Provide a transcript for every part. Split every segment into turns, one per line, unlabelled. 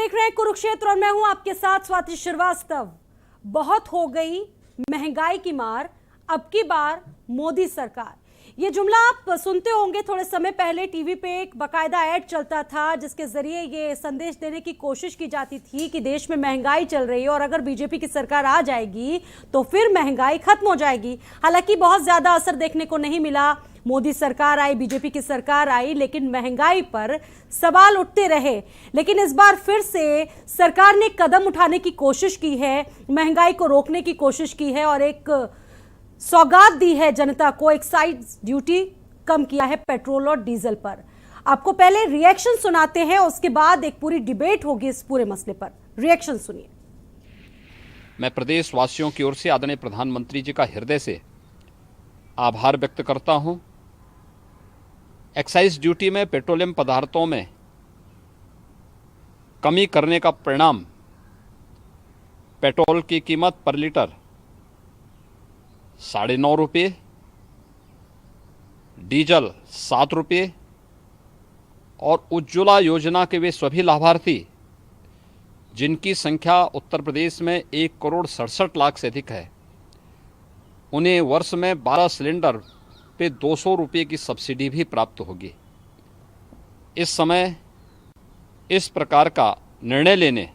देख रहे हैं कुरुक्षेत्र और मैं हूं आपके साथ स्वाति श्रीवास्तव। बहुत हो गई महंगाई की मार, अब की बार मोदी सरकार। ये जुमला आप सुनते होंगे। थोड़े समय पहले टीवी पे एक बकायदा ऐड चलता था जिसके जरिए ये संदेश देने की कोशिश की जाती थी कि देश में महंगाई चल रही है और अगर बीजेपी की सरकार आ जाएगी तो फिर महंगाई खत्म हो जाएगी। हालांकि बहुत ज्यादा असर देखने को नहीं मिला। मोदी सरकार आई, बीजेपी की सरकार आई, लेकिन महंगाई पर सवाल उठते रहे। लेकिन इस बार फिर से सरकार ने कदम उठाने की कोशिश की है, महंगाई को रोकने की कोशिश की है और एक सौगात दी है जनता को। एक्साइज ड्यूटी कम किया है पेट्रोल और डीजल पर। आपको पहले रिएक्शन सुनाते हैं, उसके बाद एक पूरी डिबेट होगी इस पूरे मसले पर। रिएक्शन सुनिए।
मैं प्रदेश वासियों की ओर से आदरणीय प्रधानमंत्री जी का हृदय से आभार व्यक्त करता हूं। एक्साइज ड्यूटी में पेट्रोलियम पदार्थों में कमी करने का परिणाम पेट्रोल की कीमत पर लीटर 9.5 रुपये, डीजल 7 रुपये और उज्ज्वला योजना के वे सभी लाभार्थी जिनकी संख्या उत्तर प्रदेश में 1,67,00,000 से अधिक है, उन्हें वर्ष में 12 सिलेंडर पे 200 रुपये की सब्सिडी भी प्राप्त होगी। इस समय इस प्रकार का निर्णय लेने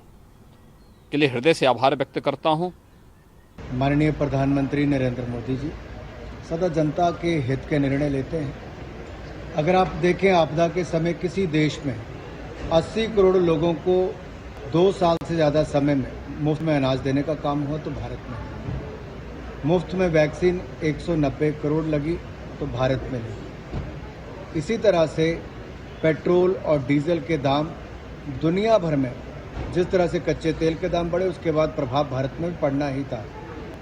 के लिए हृदय से आभार व्यक्त करता हूं।
माननीय प्रधानमंत्री नरेंद्र मोदी जी सदा जनता के हित के निर्णय लेते हैं। अगर आप देखें, आपदा के समय किसी देश में 80 करोड़ लोगों को 2 साल से ज़्यादा समय में मुफ्त में अनाज देने का काम हुआ तो भारत में मुफ्त में वैक्सीन 190 करोड़ लगी तो भारत में लगी। इसी तरह से पेट्रोल और डीजल के दाम दुनिया भर में, जिस तरह से कच्चे तेल के दाम बढ़े उसके बाद प्रभाव भारत में भी पड़ना ही था,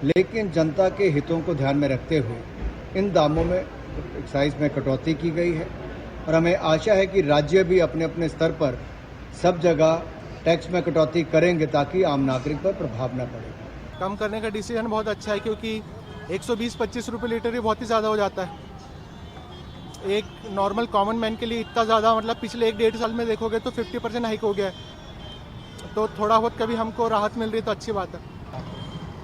लेकिन जनता के हितों को ध्यान में रखते हुए इन दामों में एक्साइज में कटौती की गई है और हमें आशा है कि राज्य भी अपने अपने स्तर पर सब जगह टैक्स में कटौती करेंगे ताकि आम नागरिक पर प्रभाव न पड़े।
कम करने का डिसीजन बहुत अच्छा है क्योंकि 120-25 रुपये लीटर ही बहुत ही ज़्यादा हो जाता है। एक नॉर्मल कॉमन मैन के लिए इतना ज़्यादा, मतलब पिछले 1-1.5 साल में देखोगे तो 50% हाइक हो गया है। तो थोड़ा बहुत कभी हमको राहत मिल रही है तो अच्छी बात है।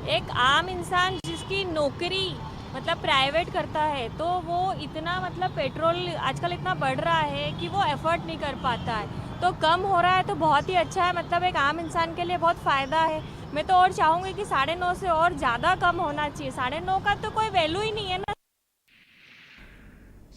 एक आम इंसान जिसकी नौकरी मतलब प्राइवेट करता है तो वो इतना मतलब पेट्रोल आजकल इतना बढ़ रहा है कि वो एफर्ट नहीं कर पाता है, तो कम हो रहा है तो बहुत ही अच्छा है। मतलब एक आम इंसान के लिए बहुत फ़ायदा है। मैं तो और चाहूँगी कि 9.5 से और ज़्यादा कम होना चाहिए। 9.5 का तो कोई वैल्यू ही नहीं है ना।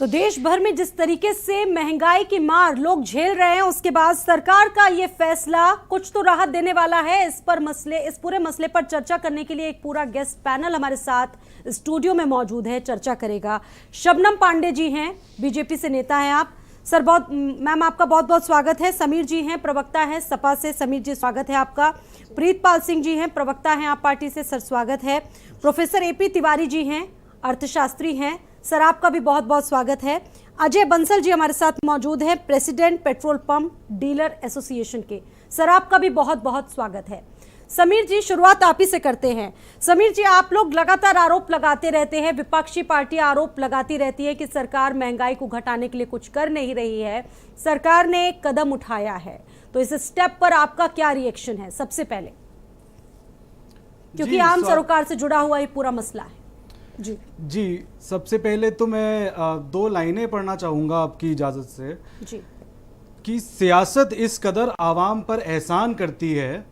तो देश भर में जिस तरीके से महंगाई की मार लोग झेल रहे हैं, उसके बाद सरकार का ये फैसला कुछ तो राहत देने वाला है। इस पूरे मसले पर चर्चा करने के लिए एक पूरा गेस्ट पैनल हमारे साथ स्टूडियो में मौजूद है, चर्चा करेगा। शबनम पांडे जी हैं, बीजेपी से नेता हैं आप। सर मैम आपका बहुत बहुत स्वागत है। समीर जी हैं, प्रवक्ता हैं सपा से। समीर जी स्वागत है आपका। प्रीतपाल सिंह जी हैं, प्रवक्ता हैं आप पार्टी से। सर स्वागत है। प्रोफेसर AP तिवारी जी हैं, अर्थशास्त्री हैं। सर आपका भी बहुत बहुत स्वागत है। अजय बंसल जी हमारे साथ मौजूद हैं, president petrol pump dealer association के। सर आपका भी बहुत बहुत स्वागत है। समीर जी, शुरुआत आप ही से करते हैं। समीर जी, आप लोग लगातार आरोप लगाते रहते हैं, विपक्षी पार्टी आरोप लगाती रहती है कि सरकार महंगाई को घटाने के लिए कुछ कर नहीं रही है। सरकार ने एक कदम उठाया है, तो इस स्टेप पर आपका क्या रिएक्शन है सबसे पहले, क्योंकि आम सरोकार से जुड़ा हुआ ये पूरा मसला है।
जी, सबसे पहले तो मैं 2 लाइनें पढ़ना चाहूँगा आपकी इजाज़त से
जी।
कि सियासत इस कदर आवाम पर एहसान करती है,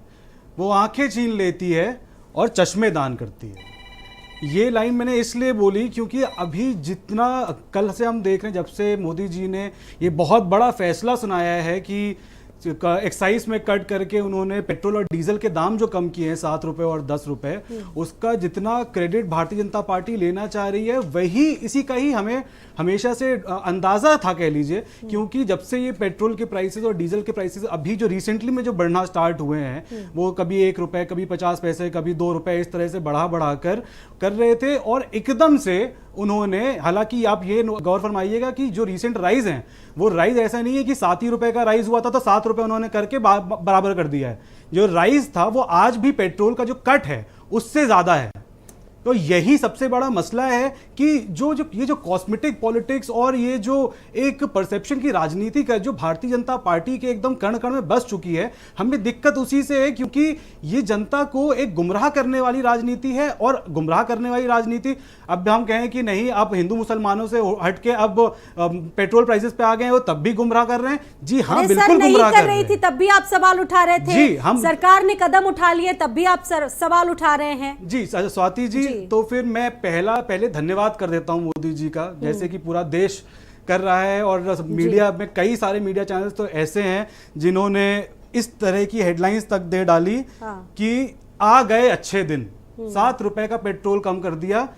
वो आंखें छीन लेती है और चश्मे दान करती है। ये लाइन मैंने इसलिए बोली क्योंकि अभी जितना कल से हम देख रहे हैं, जब से मोदी जी ने ये बहुत बड़ा फैसला सुनाया है कि एक्साइज में कट करके उन्होंने पेट्रोल और डीजल के दाम जो कम किए हैं 7 रुपए और 10 रुपए, उसका जितना क्रेडिट भारतीय जनता पार्टी लेना चाह रही है वही इसी का ही हमें हमेशा से अंदाजा था, कह लीजिए। क्योंकि जब से ये पेट्रोल के प्राइसेस और डीजल के प्राइसेस अभी जो रिसेंटली में जो बढ़ना स्टार्ट हुए हैं, वो कभी 1 रुपए, कभी 50 पैसे, कभी 2 रुपए, इस तरह से बढ़ा कर रहे थे। और एकदम से उन्होंने, हालांकि आप ये गौर फरमाइएगा कि जो रिसेंट राइज हैं वो राइज ऐसा नहीं है कि 7 ही रुपए का राइज हुआ था तो 7 रुपए उन्होंने करके बराबर कर दिया है। जो राइज था वो आज भी पेट्रोल का जो कट है उससे ज्यादा है। तो यही सबसे बड़ा मसला है कि ये जो कॉस्मेटिक पॉलिटिक्स और ये जो एक परसेप्शन की राजनीति का जो भारतीय जनता पार्टी के एकदम कण कण में बस चुकी है, हमें दिक्कत उसी से है क्योंकि ये जनता को एक गुमराह करने वाली राजनीति है। और गुमराह करने वाली राजनीति, अब हम कहें कि नहीं आप हिंदू मुसलमानों से हटके अब पेट्रोल प्राइसेस पे आ गए हो तब भी गुमराह कर रहे हैं। जी हाँ, बिल्कुल गुमराह कर रहे
थी तब भी आप सवाल उठा रहे थे।
जी, हम
सरकार ने कदम उठा लिए तब भी आप सवाल उठा रहे हैं।
जी स्वाति जी, तो फिर मैं पहले धन्यवाद कर देता हूं मोदी जी का, जैसे कि पूरा देश कर रहा है। और मीडिया में कई सारे मीडिया चैनल्स तो ऐसे हैं जिन्होंने इस तरह की हेडलाइंस तक दे डाली कि आ गए अच्छे दिन, 7 रुपए का पेट्रोल कम कर दिया,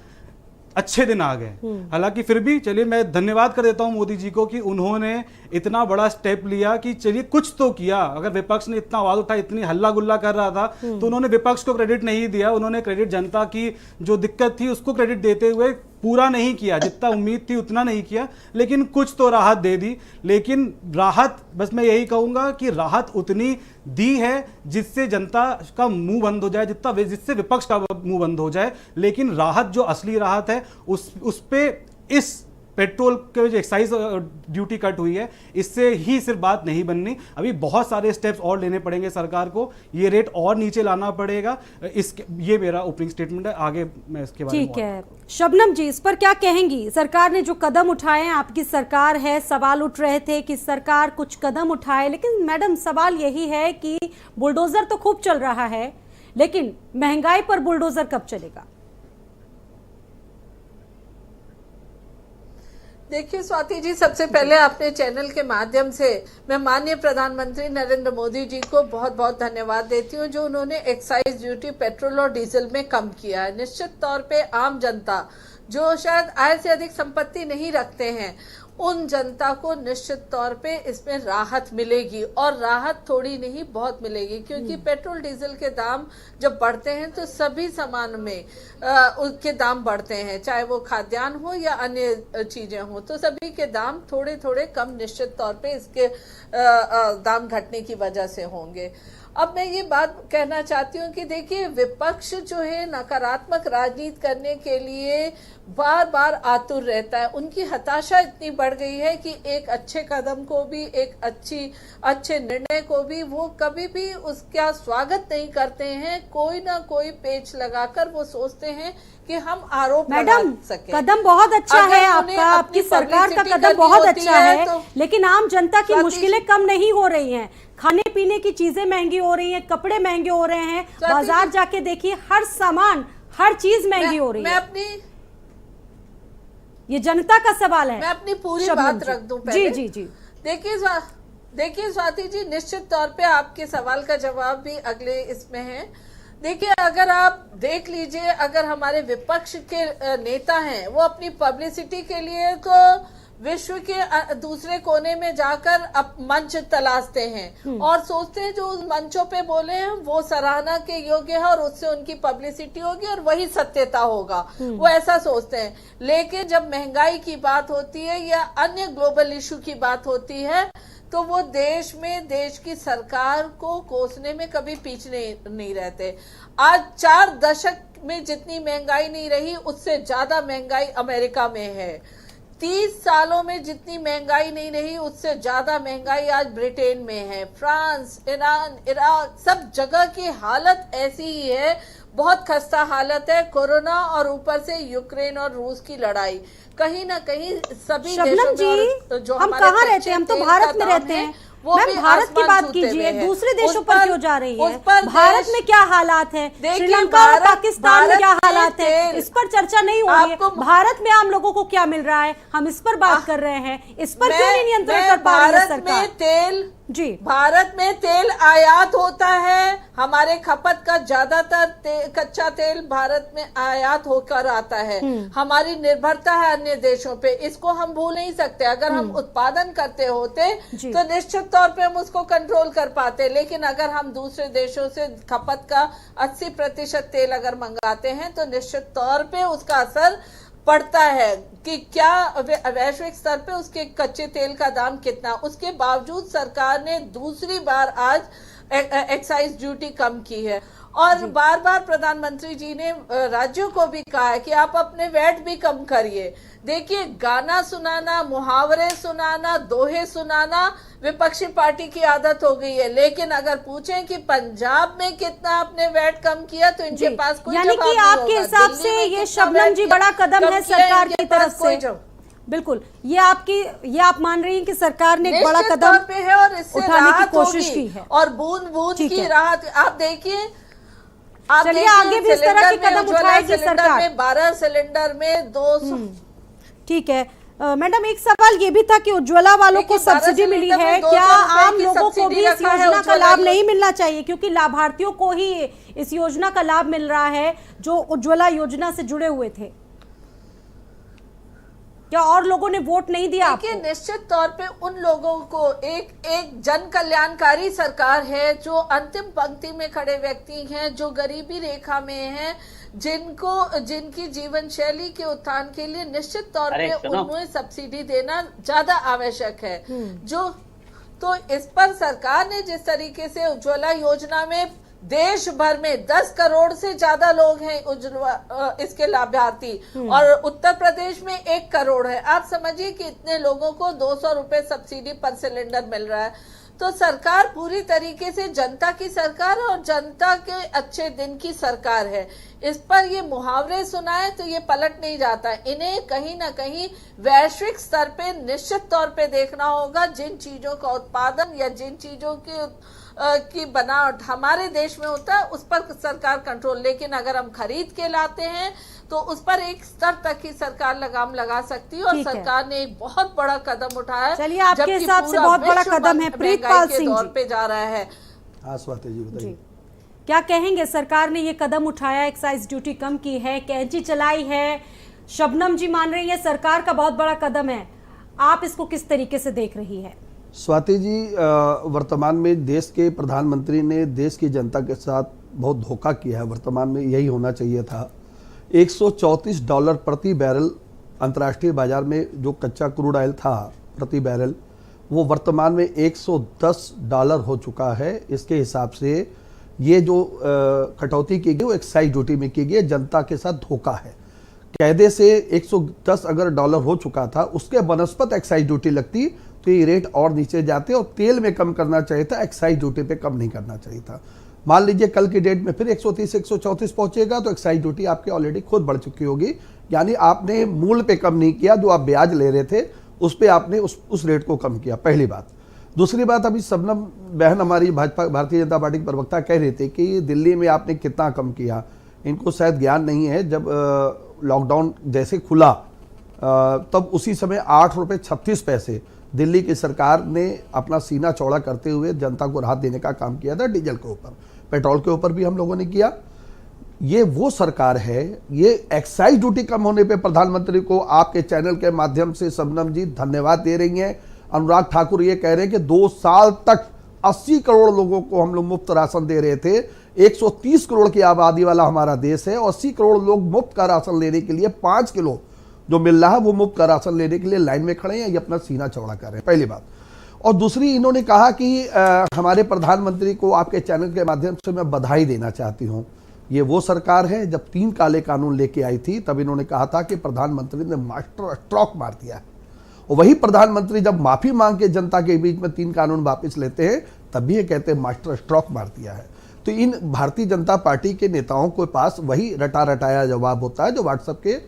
अच्छे दिन आ गए। हालांकि फिर भी चलिए मैं धन्यवाद कर देता हूं मोदी जी को कि उन्होंने इतना बड़ा स्टेप लिया कि चलिए कुछ तो किया। अगर विपक्ष ने इतना आवाज उठाया, इतनी हल्ला गुल्ला कर रहा था, तो उन्होंने विपक्ष को क्रेडिट नहीं दिया, उन्होंने क्रेडिट जनता की जो दिक्कत थी उसको क्रेडिट देते हुए पूरा नहीं किया, जितना उम्मीद थी उतना नहीं किया, लेकिन कुछ तो राहत दे दी। लेकिन राहत, बस मैं यही कहूंगा कि राहत उतनी दी है जिससे जनता का मुंह बंद हो जाए, जिससे विपक्ष का मुंह बंद हो जाए। लेकिन राहत जो असली राहत है उस पे इस पेट्रोल के जो एक्साइज ड्यूटी कट हुई है, इससे ही सिर्फ बात नहीं बननी, अभी बहुत सारे स्टेप्स और लेने पड़ेंगे सरकार को, ये रेट और नीचे लाना पड़ेगा। ये मेरा ओपनिंग स्टेटमेंट है, आगे मैं इसके बारे में।
ठीक है, शबनम जी इस पर क्या कहेंगी? सरकार ने जो कदम उठाए हैं, आपकी सरकार है, सवाल उठ रहे थे कि सरकार कुछ कदम उठाए, लेकिन मैडम सवाल यही है कि बुलडोजर तो खूब चल रहा है, लेकिन महंगाई पर बुलडोजर कब चलेगा?
देखिए स्वाति जी, सबसे पहले अपने चैनल के माध्यम से मैं माननीय प्रधानमंत्री नरेंद्र मोदी जी को बहुत बहुत धन्यवाद देती हूँ जो उन्होंने एक्साइज ड्यूटी पेट्रोल और डीजल में कम किया है। निश्चित तौर पे आम जनता जो शायद आय से अधिक संपत्ति नहीं रखते हैं, उन जनता को निश्चित तौर पे इसमें राहत मिलेगी, और राहत थोड़ी नहीं बहुत मिलेगी, क्योंकि पेट्रोल डीजल के दाम जब बढ़ते हैं तो सभी सामान में उसके दाम बढ़ते हैं, चाहे वो खाद्यान्न हो या अन्य चीजें हो, तो सभी के दाम थोड़े थोड़े कम निश्चित तौर पे इसके दाम घटने की वजह से होंगे। अब मैं ये बात कहना चाहती हूँ कि देखिए, विपक्ष जो है नकारात्मक राजनीति करने के लिए बार बार आतुर रहता है। उनकी हताशा इतनी बढ़ गई है कि एक अच्छे कदम को भी, एक अच्छे निर्णय को भी वो कभी भी उसका स्वागत नहीं करते हैं। कोई ना कोई पेच लगाकर वो सोचते हैं कि हम आरोप लगा सके।
कदम बहुत अच्छा है आपका, आपकी सरकार का कदम बहुत अच्छा है, तो लेकिन आम जनता की मुश्किलें कम नहीं हो रही हैं। खाने पीने की चीजें महंगी हो रही हैं, कपड़े महंगे हो रहे हैं, बाजार जाके देखिए हर सामान, हर चीज महंगी हो रही है। ये जनता का सवाल है।
मैं अपनी पूरी बात रख दूं पहले।
जी जी जी।
देखिए स्वाति जी, निश्चित तौर पे आपके सवाल का जवाब भी अगले इसमें है। देखिए, अगर आप देख लीजिए, अगर हमारे विपक्ष के नेता हैं वो अपनी पब्लिसिटी के लिए तो विश्व के दूसरे कोने में जाकर अब मंच तलाशते हैं और सोचते हैं जो उस मंचों पे बोले हैं वो सराहना के योग्य है और उससे उनकी पब्लिसिटी होगी और वही सत्यता होगा, वो ऐसा सोचते हैं। लेकिन जब महंगाई की बात होती है या अन्य ग्लोबल इशू की बात होती है तो वो देश की सरकार को कोसने में कभी पीछे नहीं रहते। आज 4 दशक में जितनी महंगाई नहीं रही उससे ज्यादा महंगाई अमेरिका में है। 30 सालों में जितनी महंगाई नहीं रही उससे ज्यादा महंगाई आज ब्रिटेन में है। फ्रांस, ईरान, इराक, सब जगह की हालत ऐसी ही है, बहुत खस्ता हालत है। कोरोना और ऊपर से यूक्रेन और रूस की लड़ाई, कहीं ना कहीं सभी देशों में जो
हम कहाँ रहते हैं, हम तो भारत में रहते हैं। मैम भारत की बात कीजिए, दूसरे देशों पर क्यों जा रही है? भारत में क्या हालात है, श्रीलंका और पाकिस्तान में क्या हालात है, इस पर चर्चा नहीं हो रही है। भारत में आम लोगों को क्या मिल रहा है, हम इस पर बात कर रहे हैं। इस पर क्यों नहीं नियंत्रण कर पा रही है सरकार? जी,
भारत में तेल आयात होता है, हमारे खपत का ज्यादातर कच्चा तेल भारत में आयात होकर आता है। हमारी निर्भरता है अन्य देशों पे, इसको हम भूल नहीं सकते। अगर हम उत्पादन करते होते तो निश्चित तौर पे हम उसको कंट्रोल कर पाते, लेकिन अगर हम दूसरे देशों से खपत का 80% तेल अगर मंगाते हैं तो निश्चित तौर पे उसका असर पड़ता है कि क्या वैश्विक स्तर पे उसके कच्चे तेल का दाम कितना। उसके बावजूद सरकार ने दूसरी बार आज एक्साइज ड्यूटी कम की है और बार बार प्रधानमंत्री जी ने राज्यों को भी कहा है कि आप अपने वैट भी कम करिए। देखिए, गाना सुनाना, मुहावरे सुनाना, दोहे सुनाना विपक्षी पार्टी की आदत हो गई है, लेकिन अगर पूछें कि पंजाब में कितना आपने वैट कम किया तो इनके पास कोई
यानी
जवाब
कि
नहीं
आपके
होगा।
हिसाब
दिल्ली
से
में
ये
कितना
शबनम
वैट
जी
किया,
बड़ा कदम
कम
है
किया,
सरकार
इनके
की
पास
तरफ
कोई
से।
जवाब
बिल्कुल, ये आप मान रही हैं कि सरकार ने एक बड़ा
निश्चित
कदम
तौर पे है और इससे
उठाने की
राहत
कोशिश
होगी
की है।
और बूंद बूंद
ठीक
की
है।
राहत। आप देखिए,
चलिए आगे भी इस तरह के कदम उठाएगी सरकार।
में 12 सिलेंडर में 200।
ठीक है मैडम, एक सवाल ये भी था कि उज्ज्वला वालों को
देखिए, 12
सब्सिडी मिली
सिलेंडर
है,
में 200
क्या
रुपए
आम
की
लोगों को भी
सब्सिडी
इस
रखा है
योजना का
उज्ज्वला
लाभ
योजना।
नहीं मिलना चाहिए? क्योंकि लाभार्थियों को ही इस योजना का लाभ मिल रहा है जो उज्ज्वला योजना से जुड़े हुए थे। क्या और लोगों ने वोट नहीं दिया आपको?
देखिए, निश्चित तौर पे उन लोगों को एक जन कल्याणकारी सरकार है जो अंतिम पंक्ति में खड़े व्यक्ति हैं, जो गरीबी रेखा में हैं, जिनकी जीवन शैली के उत्थान के लिए निश्चित तौर पे उन्हें सब्सिडी देना ज्यादा आवश्यक है। तो इस पर सरकार ने जिस तरीके से उज्ज्वला योजना में देश भर में 10 करोड़ से ज्यादा लोग हैं इसके लाभार्थी और उत्तर प्रदेश में 1 करोड़ है। आप समझिए कि इतने लोगों को 200 रुपए सब्सिडी पर सिलेंडर मिल रहा है। तो सरकार पूरी तरीके से जनता की सरकार और जनता के अच्छे दिन की सरकार है। इस पर ये मुहावरे सुनाए तो ये पलट नहीं जाता। इन्हें कहीं ना कहीं वैश्विक स्तर पे निश्चित तौर पे देखना होगा। जिन चीजों का उत्पादन या जिन चीजों की बनावट हमारे देश में होता है उस पर सरकार कंट्रोल, लेकिन अगर हम खरीद के लाते हैं तो उस पर एक स्तर तक ही सरकार लगाम लगा सकती है और सरकार ने एक बहुत बड़ा कदम उठाया है।
चलिए, आपके हिसाब से बहुत बड़ा कदम है। प्रीतपाल सिंह जी
पे जा रहा है।
हाँ स्वाति जी बताइए,
क्या कहेंगे? सरकार ने ये कदम उठाया, एक्साइज ड्यूटी कम की है, कैंची चलाई है, शबनम जी मान रही है सरकार का बहुत बड़ा कदम है, आप इसको किस तरीके से देख रही है?
स्वाति जी वर्तमान में देश के प्रधानमंत्री ने देश की जनता के साथ बहुत धोखा किया है। वर्तमान में यही होना चाहिए था। $134 प्रति बैरल अंतर्राष्ट्रीय बाजार में जो कच्चा क्रूड ऑयल था प्रति बैरल, वो वर्तमान में $110 हो चुका है। इसके हिसाब से ये जो कटौती की गई वो एक्साइज ड्यूटी में की गई, जनता के साथ धोखा है। कायदे से 110 अगर डॉलर हो चुका था, उसके बनस्पत एक्साइज ड्यूटी लगती तो ये रेट और नीचे जाते और तेल में कम करना चाहिए था, एक्साइज ड्यूटी पे कम नहीं करना चाहिए था। मान लीजिए कल की डेट में फिर 130 134 पहुंचेगा तो एक्साइज ड्यूटी आपकी ऑलरेडी खुद बढ़ चुकी होगी। यानी आपने मूल पे कम नहीं किया, जो आप ब्याज ले रहे थे उस पे आपने उस रेट को कम किया, पहली बात। दूसरी बात, अभी शबनम बहन हमारी भाजपा भारतीय जनता पार्टी की प्रवक्ता कह रहे थे कि दिल्ली में आपने कितना कम किया। इनको शायद ज्ञान नहीं है, जब लॉकडाउन जैसे खुला तब उसी समय 8 रुपये 36 पैसे दिल्ली की सरकार ने अपना सीना चौड़ा करते हुए जनता को राहत देने का काम किया था। डीजल के ऊपर, पेट्रोल के ऊपर भी हम लोगों ने किया। ये वो सरकार है। ये एक्साइज ड्यूटी कम होने पे प्रधानमंत्री को आपके चैनल के माध्यम से शबनम जी धन्यवाद दे रही हैं। अनुराग ठाकुर ये कह रहे हैं कि 2 साल तक 80 करोड़ लोगों को हम लोग मुफ्त राशन दे रहे थे। 130 करोड़ की आबादी वाला हमारा देश है, 80 करोड़ लोग मुफ्त का राशन लेने के लिए 5 किलो जो मिल रहा है वो मुफ्त का राशन लेने के लिए लाइन में खड़े हैं। ये अपना सीना चौड़ा कर रहे हैं, पहली बात। और दूसरी, इन्होंने कहा कि हमारे प्रधानमंत्री को आपके चैनल के माध्यम से मैं बधाई देना चाहती हूँ। ये वो सरकार है जब 3 काले कानून लेके आई थी तब इन्होंने कहा था कि प्रधानमंत्री ने मास्टर स्ट्रोक मार दिया है, और वही प्रधानमंत्री जब माफी मांग के जनता के बीच में 3 कानून वापस लेते हैं तब भी ये कहते हैं मास्टर स्ट्रोक मार दिया है। तो इन भारतीय जनता पार्टी के नेताओं के पास वही रटा रटाया जवाब होता है जो व्हाट्सएप के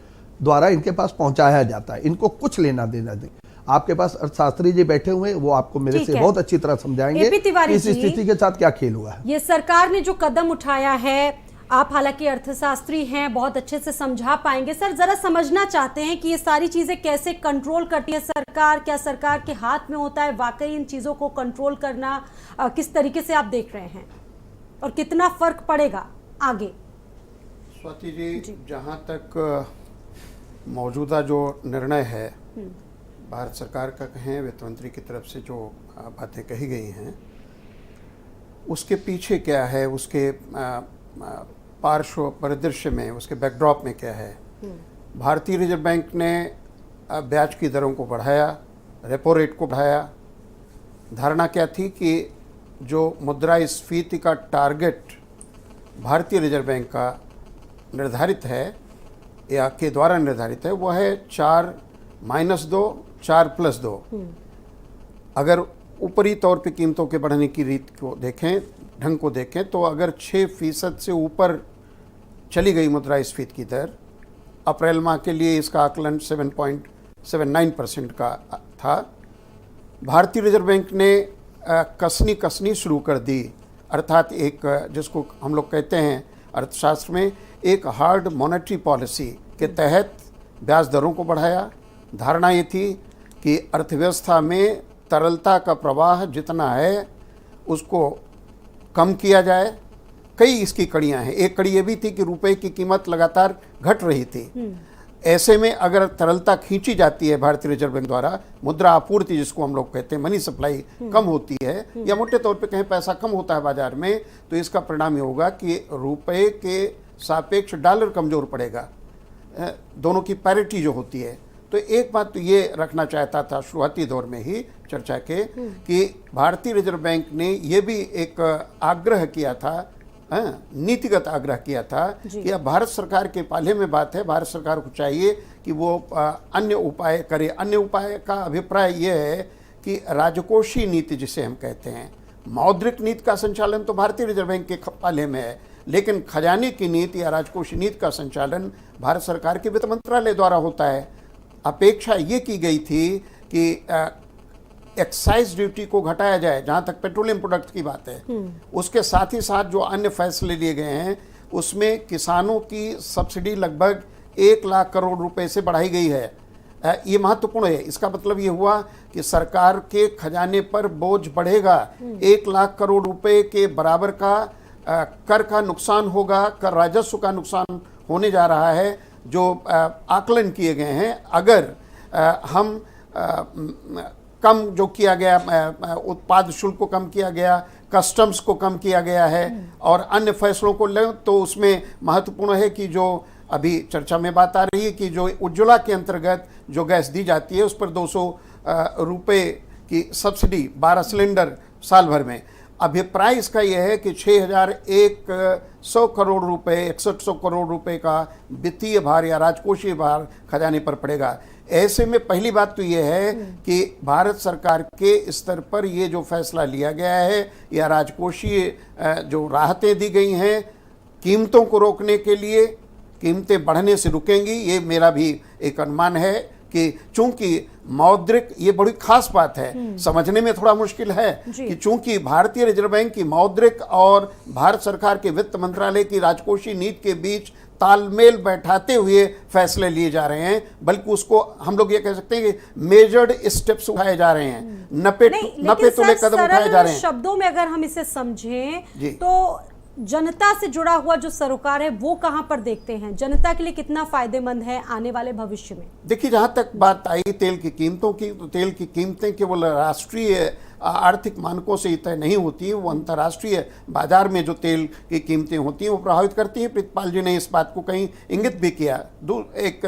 द्वारा इनके पास पहुंचाया जाता है। इनको कुछ लेना देना नहीं। आपके पास अर्थशास्त्री जी बैठे हुए हैं, वो आपको मेरे से बहुत अच्छी तरह समझाएंगे इस स्थिति के साथ क्या खेल हुआ है।
ये सरकार ने जो कदम उठाया है, आप हालांकि अर्थशास्त्री हैं, बहुत अच्छे से समझा पाएंगे। सर, जरा समझना चाहते हैं कि ये सारी चीजें कैसे कंट्रोल करती है सरकार? क्या सरकार के हाथ में होता है वाकई इन चीजों को कंट्रोल करना? किस तरीके से आप देख रहे हैं और कितना फर्क पड़ेगा आगे?
स्वाति जी, जहाँ तक मौजूदा जो निर्णय है भारत सरकार का कहें, वित्त मंत्री की तरफ से जो बातें कही गई हैं, उसके पीछे क्या है, उसके पार्श्व परिदृश्य में, उसके बैकड्रॉप में क्या है। भारतीय रिजर्व बैंक ने ब्याज की दरों को बढ़ाया, रेपो रेट को बढ़ाया। धारणा क्या थी कि जो मुद्रास्फीति का टारगेट भारतीय रिजर्व बैंक का निर्धारित है या के द्वारा निर्धारित है वो है 4-2, 4+2। अगर ऊपरी तौर पे कीमतों के बढ़ने की रीत को देखें, ढंग को देखें, तो अगर 6% से ऊपर चली गई मुद्रास्फीति की दर, अप्रैल माह के लिए इसका आकलन 7.79% का था, भारतीय रिजर्व बैंक ने कसनी शुरू कर दी, अर्थात एक जिसको हम लोग कहते हैं अर्थशास्त्र में एक हार्ड मॉनेटरी पॉलिसी के तहत ब्याज दरों को बढ़ाया। धारणा ये थी कि अर्थव्यवस्था में तरलता का प्रवाह जितना है उसको कम किया जाए। कई इसकी कड़ियां हैं। एक कड़ी ये भी थी कि रुपए की कीमत लगातार घट रही थी। ऐसे में अगर तरलता खींची जाती है भारतीय रिजर्व बैंक द्वारा, मुद्रा आपूर्ति जिसको हम लोग कहते हैं, मनी सप्लाई कम होती है या मोटे तौर पे कहें पैसा कम होता है बाजार में, तो इसका परिणाम ये होगा कि रुपए के सापेक्ष डॉलर कमजोर पड़ेगा, दोनों की पैरिटी जो होती है। तो एक बात तो ये रखना चाहता था शुरुआती दौर में ही चर्चा के कि भारतीय रिजर्व बैंक ने ये भी एक आग्रह किया था, नीतिगत आग्रह किया था कि अब भारत सरकार के पाले में बात है, भारत सरकार को चाहिए कि वो अन्य उपाय करे। अन्य उपाय का अभिप्राय ये है कि राजकोषीय नीति जिसे हम कहते हैं, मौद्रिक नीति का संचालन तो भारतीय रिजर्व बैंक के पाले में है, लेकिन खजाने की नीति या राजकोषीय नीति का संचालन भारत सरकार के वित्त मंत्रालय द्वारा होता है। अपेक्षा ये की गई थी कि एक्साइज ड्यूटी को घटाया जाए जहां तक पेट्रोलियम प्रोडक्ट की बात है। उसके साथ ही साथ जो अन्य फैसले लिए गए हैं उसमें किसानों की सब्सिडी लगभग 1 लाख करोड़ रुपए से बढ़ाई गई है। ये महत्वपूर्ण है। इसका मतलब ये हुआ कि सरकार के खजाने पर बोझ बढ़ेगा। 1 लाख करोड़ रुपए के बराबर का कर का नुकसान होगा, कर राजस्व का नुकसान होने जा रहा है जो आकलन किए गए हैं। अगर हम कम जो किया गया, उत्पाद शुल्क को कम किया गया, कस्टम्स को कम किया गया है और अन्य फैसलों को लें, तो उसमें महत्वपूर्ण है कि जो अभी चर्चा में बात आ रही है कि जो उज्ज्वला के अंतर्गत जो गैस दी जाती है उस पर 200 रुपये की सब्सिडी 12 सिलेंडर साल भर में। अभिप्राय इसका यह है कि 6,100 करोड़ रुपए, 6100 करोड़ रुपए का वित्तीय भार या राजकोषीय भार खजाने पर पड़ेगा। ऐसे में पहली बात तो यह है कि भारत सरकार के स्तर पर ये जो फैसला लिया गया है या राजकोषीय जो राहतें दी गई हैं कीमतों को रोकने के लिए, कीमतें बढ़ने से रुकेंगी, ये मेरा भी एक अनुमान है कि चूंकि मौद्रिक, ये बड़ी खास बात है, समझने में थोड़ा मुश्किल है कि चूंकि भारतीय रिजर्व बैंक की मौद्रिक और भारत सरकार के वित्त मंत्रालय की राजकोषीय नीति के बीच तालमेल बैठाते हुए फैसले लिए जा रहे हैं, बल्कि उसको हम लोग ये कह सकते हैं कि मेजर्ड स्टेप्स उठाए जा रहे हैं, नपे तुले कदम उठाए जा रहे हैं।
शब्दों में अगर हम इसे समझें तो जनता से जुड़ा हुआ जो सरोकार है वो कहां पर देखते हैं, जनता के लिए कितना फायदेमंद है आने वाले भविष्य में? देखिए,
जहां तक बात आई तेल की कीमतों की, तो तेल की कीमतें केवल राष्ट्रीय आर्थिक मानकों से ही तय नहीं होती, वो अंतर्राष्ट्रीय बाजार में जो तेल की कीमतें होती हैं वो प्रभावित करती हैं। प्रीतपाल जी ने इस बात को कहीं इंगित भी किया एक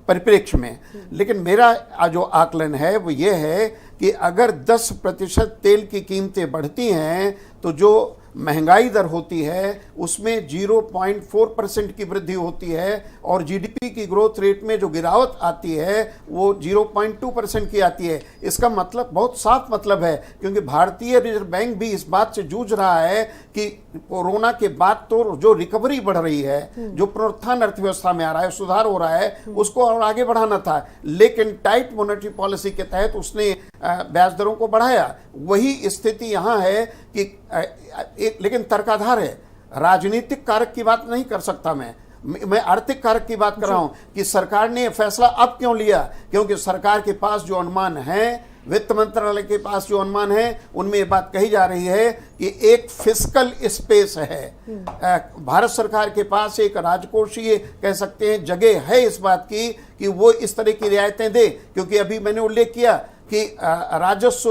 परिप्रेक्ष्य में। लेकिन मेरा जो आकलन है वो ये है कि अगर 10% तेल की कीमतें बढ़ती हैं तो जो महंगाई दर होती है उसमें 0.4% की वृद्धि होती है और जीडीपी की ग्रोथ रेट में जो गिरावट आती है वो 0.2% की आती है। इसका मतलब बहुत साफ मतलब है, क्योंकि भारतीय रिजर्व बैंक भी इस बात से जूझ रहा है कि कोरोना के बाद तो जो रिकवरी बढ़ रही है, जो पुनरुत्थान अर्थव्यवस्था में आ रहा है, सुधार हो रहा है, उसको और आगे बढ़ाना था। लेकिन टाइट मॉनेटरी पॉलिसी के तहत उसने ब्याज दरों को बढ़ाया। वही स्थिति यहाँ है कि लेकिन तर्काधार है, राजनीतिक कारक की बात नहीं कर सकता मैं आर्थिक कारक की बात कर रहा हूं कि सरकार ने फैसला अब क्यों लिया, क्योंकि सरकार के पास जो अनुमान है, वित्त मंत्रालय के पास जो अनुमान है, उनमें ये बात कही जा रही है कि एक फिस्कल स्पेस है, भारत सरकार के पास एक राजकोषीय कह सकते हैं जगह है इस बात की कि वो इस तरह की रियायतें दे। क्योंकि अभी मैंने उल्लेख किया कि राजस्व,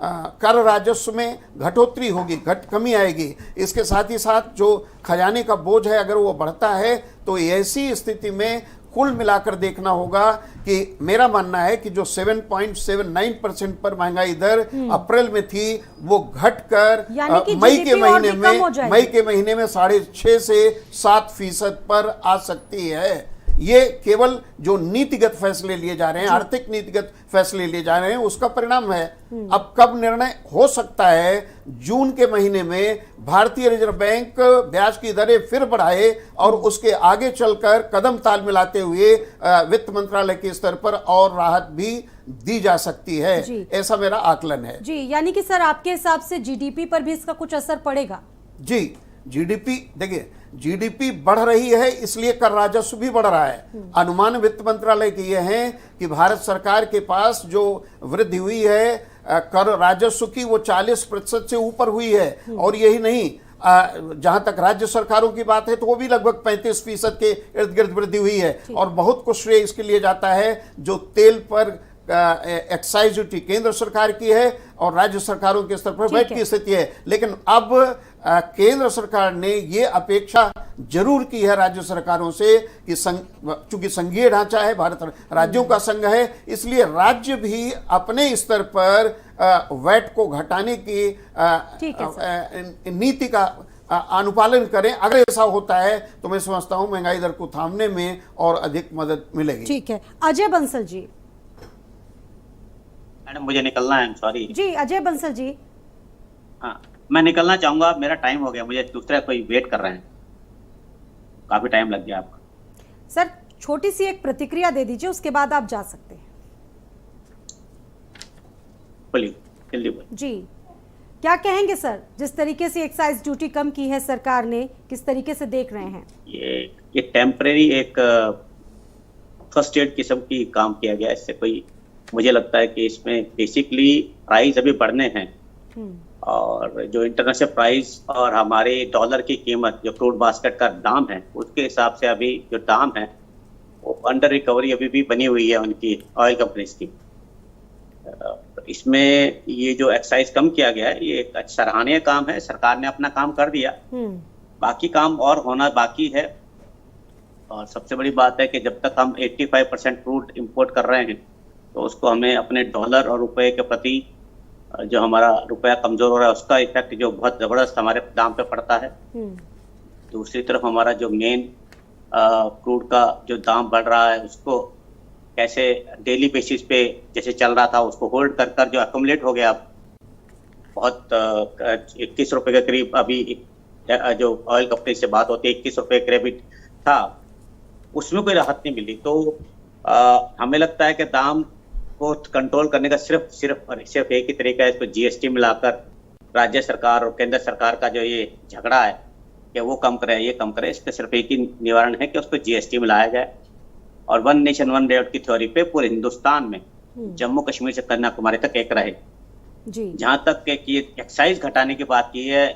कर राजस्व में घटोतरी होगी, कमी आएगी। इसके साथ ही साथ जो खजाने का बोझ है अगर वो बढ़ता है तो ऐसी स्थिति में कुल मिलाकर देखना होगा कि मेरा मानना है कि जो 7.79% पर महंगाई दर अप्रैल में थी वो घटकर
यानी कि
मई के
GDP और
महीने
भी कम हो
में
जाएगी।
6.5 से 7% पर आ सकती है। ये केवल जो नीतिगत फैसले लिए जा रहे हैं, आर्थिक नीतिगत फैसले लिए जा रहे हैं, उसका परिणाम है। अब कब निर्णय हो सकता है? जून के महीने में भारतीय रिजर्व बैंक ब्याज की दरें फिर बढ़ाए और उसके आगे चलकर कदम ताल मिलाते हुए वित्त मंत्रालय के स्तर पर और राहत भी दी जा सकती है, ऐसा मेरा आकलन है।
जी, यानी कि सर आपके हिसाब से जीडीपी पर भी इसका कुछ असर पड़ेगा?
जी, जीडीपी देखिए, जीडीपी बढ़ रही है इसलिए कर राजस्व भी बढ़ रहा है। अनुमान वित्त मंत्रालय के ये हैं कि भारत सरकार के पास जो वृद्धि हुई है कर राजस्व की वो 40% से ऊपर हुई है। और यही नहीं, जहां तक राज्य सरकारों की बात है तो वो भी लगभग 35% के इर्द गिर्द वृद्धि हुई है। और बहुत कुछ श्रेय इसके लिए जाता है जो तेल पर एक्साइज ड्यूटी केंद्र सरकार की है और राज्य सरकारों के स्तर पर वैट की स्थिति है। लेकिन अब केंद्र सरकार ने ये अपेक्षा जरूर की है राज्य सरकारों से कि चूंकि संघीय ढांचा है, भारत राज्यों का संघ है, इसलिए राज्य भी अपने स्तर पर वैट को घटाने की नीति का अनुपालन करें। अगर ऐसा होता है तो मैं समझता हूं महंगाई दर को थामने में और अधिक मदद मिलेगी।
ठीक है, अजय बंसल जी।
मैडम मुझे निकलना है, सॉरी।
जी अजय बंसल जी।
हाँ, मैं निकलना चाहूंगा, मेरा टाइम हो गया, मुझे दूसरा कोई वेट कर रहे हैं, काफी टाइम लग गया आपका।
सर छोटी सी एक प्रतिक्रिया दे दीजिए, उसके बाद आप जा सकते हैं।
बोलिए, जल्दी बोलिए।
जी, क्या कहेंगे सर, जिस तरीके से एक्साइज ड्यूटी कम की है सरकार ने, किस तरीके से देख रहे हैं?
ये टेम्परेरी एक फर्स्ट एड किस्म की काम किया गया, इससे कोई, मुझे लगता है कि इसमें बेसिकली प्राइस अभी बढ़ने हैं और जो इंटरनेशनल प्राइस और हमारे डॉलर की कीमत, जो क्रूड बास्केट का दाम है, उसके हिसाब से अभी जो दाम है वो अंडर रिकवरी अभी भी बनी हुई है उनकी ऑयल कंपनीज की। इसमें ये जो एक्साइज कम किया गया है ये एक सराहनीय काम है, सरकार ने अपना काम कर दिया, बाकी काम और होना बाकी है। और सबसे बड़ी बात है कि जब तक हम 85% क्रूड इंपोर्ट कर रहे हैं तो उसको हमें अपने डॉलर और रुपए के प्रति जो हमारा रुपया कमजोर हो रहा है उसका इफेक्ट जो बहुत जबरदस्त हमारे दाम पे पड़ता है। दूसरी तरफ हमारा जो मेन क्रूड का जो दाम बढ़ रहा है उसको कैसे डेली बेसिस पे जैसे चल रहा था उसको होल्ड कर कर जो अकोमुलेट हो गया, बहुत 21 रुपए के करीब अभी जो ऑयल कंपनी से बात होती है 21 रुपए के करीब था, उसमें कोई राहत नहीं मिली। तो हमें लगता है कि दाम को कंट्रोल करने का सिर्फ एक ही तरीका है, इसको जीएसटी मिलाकर राज्य सरकार और केंद्र सरकार का जो ये झगड़ा है कि वो कम करे ये कम करे, इसका सिर्फ एक ही निवारण है कि उसको जीएसटी मिलाया जाए और वन नेशन वन रेट की थ्योरी पे पूरे हिंदुस्तान में जम्मू कश्मीर से कन्याकुमारी तक एक रहे। जहां तक कि एक्साइज घटाने की बात की है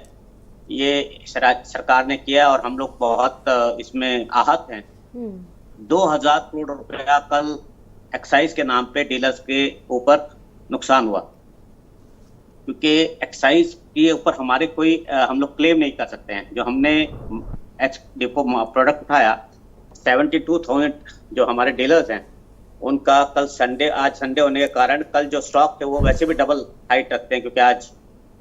ये सरकार ने किया और हम लोग बहुत इसमें आहत हैं। 2000 करोड़ रुपया कल एक्साइज के नाम पे डीलर्स के ऊपर नुकसान हुआ, क्योंकि एक्साइज के ऊपर हमारे कोई हम लोग क्लेम नहीं कर सकते हैं। जो हमने डिपो प्रोडक्ट उठाया 72,000 जो हमारे डीलर्स हैं उनका कल संडे, आज संडे होने के कारण कल जो स्टॉक थे वो वैसे भी डबल हाइट रखते हैं, क्योंकि आज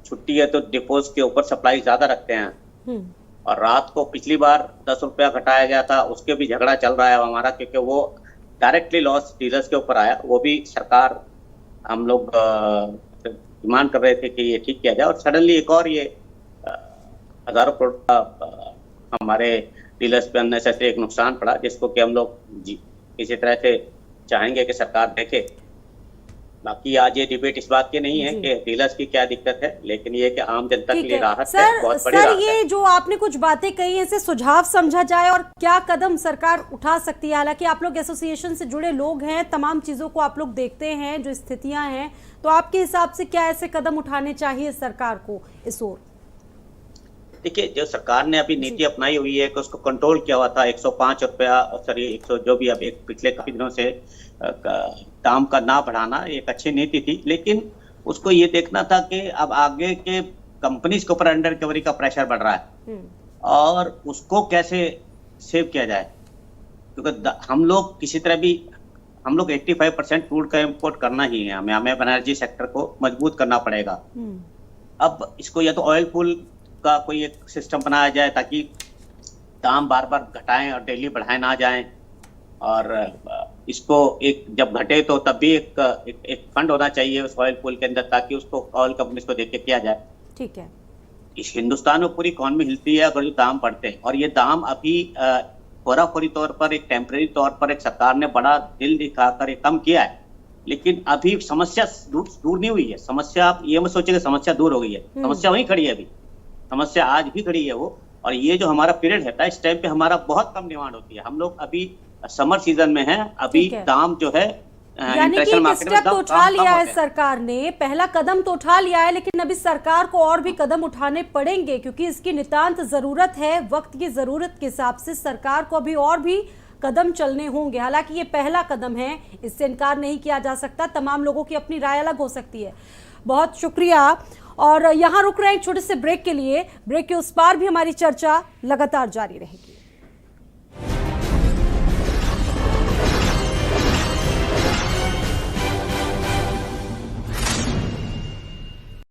छुट्टी है तो डिपोज के ऊपर सप्लाई ज्यादा रखते हैं। और रात को पिछली बार 10 रुपया घटाया गया था, उसके भी झगड़ा चल रहा है हमारा, क्योंकि वो डायरेक्टली लॉस डीलर्स के ऊपर आया। वो भी सरकार हम लोग डिमांड कर रहे थे कि ये ठीक किया जाए और सडनली एक और ये हजारों करोड़ का हमारे डीलर्स पे अननेसेसरी एक नुकसान पड़ा, जिसको कि हम लोग किसी तरह से चाहेंगे कि सरकार देखे। बाकी आज ये डिबेट इस बात की नहीं है कि डीलर्स की क्या दिक्कत है, लेकिन ये कि आम जनता के लिए राहत है, बहुत बड़ी राहत है।
ये जो आपने कुछ बातें कही इसे सुझाव समझा जाए और क्या कदम सरकार उठा सकती है? हालांकि आप लोग एसोसिएशन से जुड़े लोग हैं, तमाम चीजों को आप लोग देखते हैं, जो स्थितियां हैं, तो आपके हिसाब से क्या ऐसे कदम उठाने चाहिए सरकार को इस ओर?
देखिए, जो सरकार ने अभी नीति अपनाई हुई है कि उसको कंट्रोल किया हुआ था 105 रुपया और सॉरी 100 जो भी अब एक पिछले काफी दिनों से दाम का ना बढ़ाना एक अच्छी नीति थी, लेकिन उसको ये देखना था कि अब आगे के कंपनीज के ऊपर अंडर रिकवरी का प्रेशर बढ़ रहा है और उसको कैसे सेव किया जाए। क्योंकि हम लोग किसी तरह भी 85% क्रूड का इंपोर्ट करना ही है, हमें एनर्जी सेक्टर को मजबूत करना पड़ेगा। अब इसको या तो ऑयल पूल का कोई एक सिस्टम बनाया जाए ताकि दाम बार बार घटाएं और डेली बढ़ाए ना जाएं, और इसको एक जब घटे तो तब भी एक फंड होना चाहिए उस ऑयल पूल के अंदर, ताकि उसको ऑयल कंपनीज को देके किया जाए।
ठीक है।
इस हिंदुस्तान में पूरी इकॉनमी हिलती है अगर जो दाम बढ़ते हैं, और ये दाम अभी फोराफोरी तौर पर, एक टेम्परेरी तौर पर एक सरकार ने बड़ा दिल दिखाकर ये कम किया है, लेकिन अभी समस्या दूर नहीं हुई है। समस्या, आप ये मत सोचिए कि समस्या दूर हो गई है, समस्या वहीं खड़ी है, अभी समस्या आज भी खड़ी है वो। और ये जो हमारा पीरियड रहता है, इस टाइम पे हमारा बहुत कम डिमांड होती है। हम लोग अभी समर सीजन में हैं, अभी दाम जो है
यानी कि एक स्टेप तो उठा लिया है सरकार ने, पहला कदम तो उठा लिया है, लेकिन अभी सरकार को और भी कदम उठाने पड़ेंगे क्योंकि इसकी नितांत जरूरत है। वक्त की जरूरत के हिसाब से सरकार को अभी और भी कदम चलने होंगे। हालांकि ये पहला कदम है, इससे इनकार नहीं किया जा सकता। तमाम लोगों की अपनी राय अलग हो सकती है। बहुत शुक्रिया। और यहाँ रुक रहे हैं एक छोटे से ब्रेक के लिए। ब्रेक के उस पार भी हमारी चर्चा लगातार जारी रहेगी।